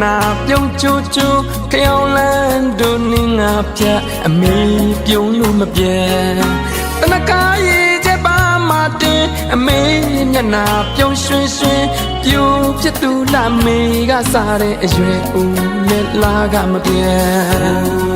နာပြုံးချိုးချိုးကြောင်လန်းတို့နင်းငါဖြတ်အမေပြုံးလို့မပြဲတနကားရဲ့ချက်ပါမတင်အမေမျက်နာပြုံးရွှင်ရွှင်ပြူဖြစ်သူလာမေကစားတဲ့အရွယ်ဦးနဲ့လာကမပြဲ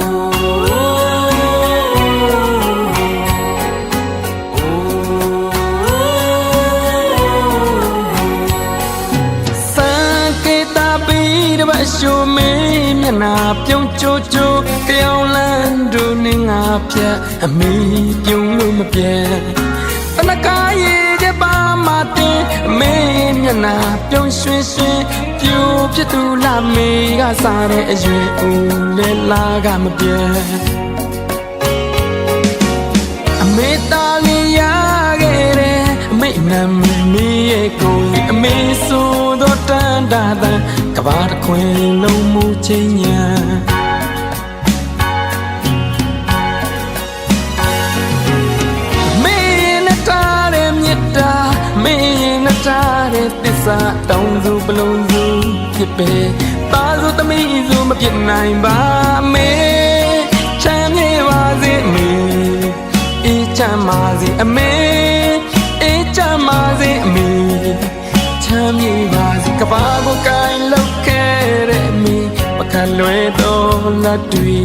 ရှုမေးမျက်နာပြုံးချိုးချိုးကြောင်လန်းတို့နင်းငါဖြတ်အမေပြုံးလို့မပြဲတနကားရဲ့ချက်ပါမတင်အမေမျက်နာပြုံးရွှင်ရွှင်ပြူဖြစ်သူလာမေကစားတဲ့အရွယ်ဦးလဲလာကမပြဲအမေသားလေးရခဲ့တဲ့အမေနာမည်ရဲ့ကိုယ်အမေဆိုတော့တန်တာတန်ကဘာတခွင်လုံးမူချင်းညာမင်းနဲ့ထားတဲ့မြတ်တာမင်းနဲ့ထားတဲ့သစ္စာတောင်းစုပလုံးစုဖြစ်ပေပါစုသမီးစုမပြစ်နိုင်ပါမေချမ်းမြေပါစေမေအေးချမ်းပါစေအမေအေးချမ်းပါစေအမေချမ်းမြေပါစေကဘာကိုကိုင်လောက်ခဲ့တဲ့မိပကလွယ်တော်လက်တွေ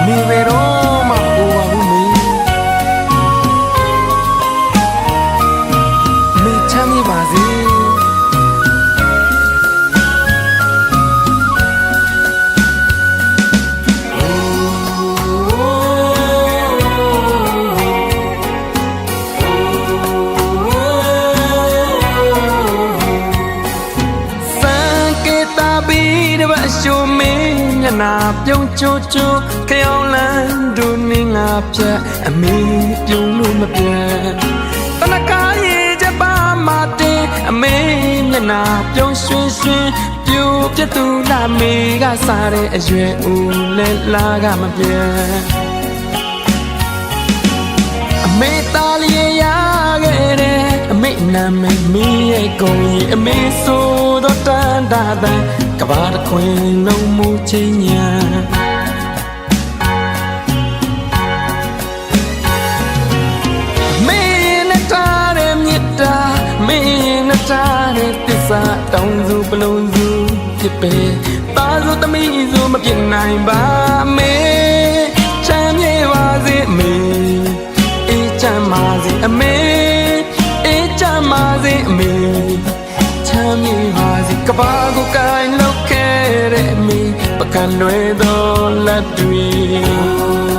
မိဘတော်မပူပါဘူးမိမိချမ်းမြေပါစေရှုမေးမျက်နာပြုံးချိုးချိုးကြောင်လန်းတို့နင်းငါဖြတ်အမေပြုံးလို့မပြဲတနကားရဲ့ချက်ပါမတင်အမေမျက်နာပြုံးရွှင်ရွှင်ပြူပြသူလာမေကစားတဲ့အရွယ်ဦးလဲလာကမပြဲအမေသားလေးရခဲ့တဲ့အမေနာမည်ရဲ့ကိုယ်အမေဆိုတော့တန်တာတန်ကဘာတခွင်လုံးမူချင်းညာမင်းနဲ့ထားတဲ့မြတ်တာမင်းနဲ့ထားတဲ့သစ္စာတောင်းစုပလုံးစုဖြစ်ပေပါစုသမီးစုမပြစ်နိုင်ပါမေချမ်းမြေပါစေမေအေးချမ်းပါစေအမေအေးချမ်းပါစေအမေချမ်းမြေပါစေကဘာကိုကိုင်လောက်ခဲ့တဲ့မိပကလွယ်တော်လက်တွေ